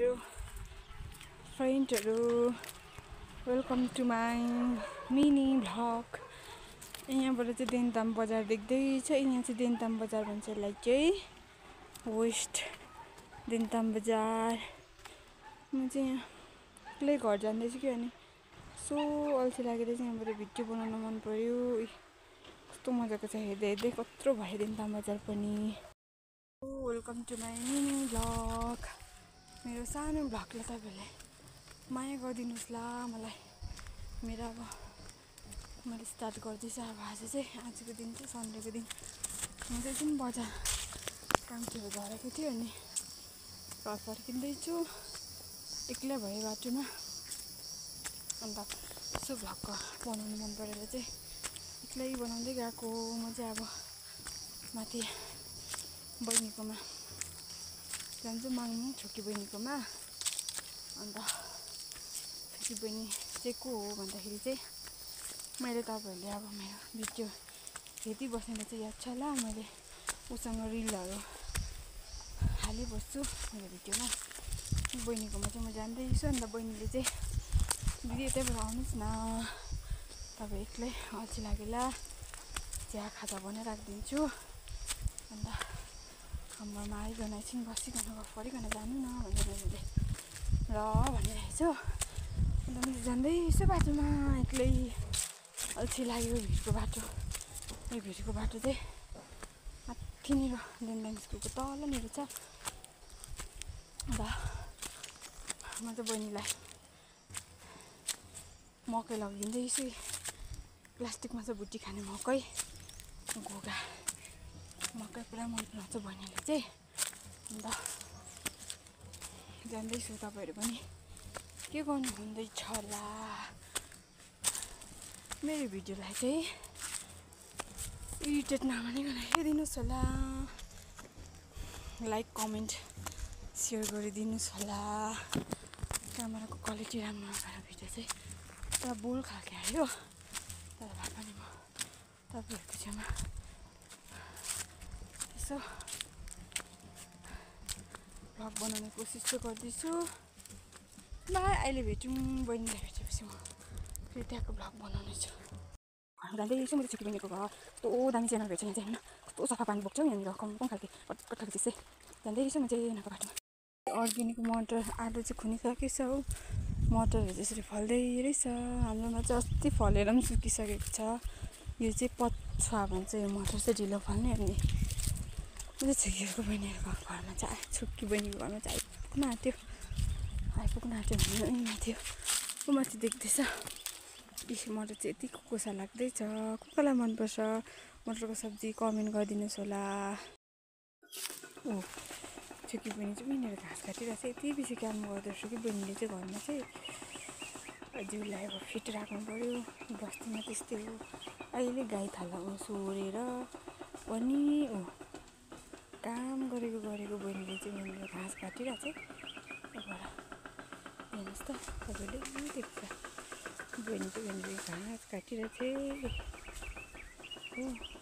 मेरो फ्रेन्डहरु, welcome to my mini vlog. यहाँबाट चाहिँ देन्ताम बजार देख्दैछ। यहाँ चाहिँ देन्ताम बजार भन्छ यसलाई चाहिँ, वेस्ट देन्ताम बजार। म चाहिँ यहाँ एक्लै घर जाँदैछु कि, अनि सो अल्छी लागेर चाहिँ यहाँबाट भिडियो बनाउन मन पर्यो। कस्तो मजाको छ, हेर्दै हेर्दै कत्रो भयो देन्ताम बजार पनि। Welcome to my mini vlog. मेरो सानो भ्लगलाई तपाईँहरूले माया गरिदिनुहोस् ल मलाई। मेरो अब मैले स्टार्ट गर्दैछु। अब आजको दिन चाहिँ सन्डेको दिन। म चाहिँ एकदिन बजार कामतिर झरेको थियो, अनि घर फर्किँदैछु। एक्लै भए बाटोमा, अन्त यसो भ्लग बनाउनु मन परेर चाहिँ एक्लै बनाउँदै गएको। म चाहिँ अब माथि बहिनीकोमा जान्छु, माग्नु छोकी बहिनीकोमा। अन्त छोकी बहिनी चाहिँ को हो भन्दाखेरि चाहिँ, मैले तपाईँहरूले अब मेरो भिडियो हेर्दै बस्नेलाई चाहिँ याद छ होला, मैले उसँग रिलहरू हालिबस्छु मेरो भिडियोमा। बहिनीकोमा चाहिँ म जाँदैछु। अन्त बहिनीले चाहिँ दिदी यतैबाट आउनुहोस् न, तपाईँ एक्लै अल्छी लागेला, चिया खाजा बनाइ राखिदिन्छु। अन्त हाम्रोमा आइकन एकछिन बसिकन गफ गरिकन जानु न भनेर मैले र भनिरहेको छु। अन्त मैले जाँदैछु बाटोमा एक्लै, अल्छी लाग्यो। भिरको बाटो, यो भिरको बाटो चाहिँ माथिनिर देन्ताम स्कुलको तलनिर छ। अन्त म चाहिँ बहिनीलाई मकै लगिदिँदैछु। प्लास्टिकमा चाहिँ भुटी खाने मकै, घोगा मकै पुरा मन पराउँछ बहिनीले चाहिँ। अन्त जान्दैछु, तपाईँहरू पनि के गर्नु हुँदैछ होला। मेरो भिडियोलाई चाहिँ इरिटेट नमानिकन हेरिदिनुहोस् होला। लाइक कमेन्ट सेयर गरिदिनुहोस् होला। क्यामेराको क्वालिटी राम्रो नभएर भिडियो चाहिँ पुरा बोल खालको आयो। तर भए पनि म तपाईँहरूको छेउमा यसो भ्लग बनाउने कोसिस चाहिँ गर्दैछु। बाई, अहिले भेटौँ। बहिनीलाई भेटेपछि म फेरि त्यहाँको भ्लग बनाउनेछु। जाँदैछु मेरो छोकी बहिनीको घर। कस्तो दामी च्यानल भेट्छ यहाँ चाहिँ, होइन कस्तो सफा पानी बोक्छ यहाँनिर, कम खालको कट खालको त्यस्तै। जाँदैछु म चाहिँ यहाँको बाटोमा। अर्ग्यानिक मटर आलु चाहिँ खुनिसकेछ हौ। मटरहरू चाहिँ यसरी फल्दै रहेछ। हाम्रोमा चाहिँ अस्ति फलेर पनि सुकिसकेको छ। यो चाहिँ पछुवा भन्छ, यो मटर चाहिँ ढिलो फल्ने। अनि मेरो छोकीहरूको बहिनीहरूको घरमा चाहिँ छोकी बहिनीको घरमा चाहिँ आइपुग्न आँट्यो भन्नु थियो। ऊ माथि देख्दैछ। मटर चाहिँ यति कोसा लाग्दैछ। कसलाई मनपर्छ मटरको सब्जी कमेन्ट गरिदिनुहोस् होला। ओ छोकी बहिनी चाहिँ उनीहरू घाँस काटिरहेको छ। यति बेसी काम गर्दो रहेछ कि बहिनीले चाहिँ घरमा चाहिँ। जिउलाई अब फिट राख्नु पऱ्यो, बस्तीमा त्यस्तै हो। अहिले गाई थाला सोरेर पनि काम गरेको बहिनीले चाहिँ उनीहरू घाँस काटिरहेको छ। त्यहाँबाट हेर्नुहोस् त, तपाईँले देख्छ बहिनी चाहिँ घाँस काटिरहेको छ हो।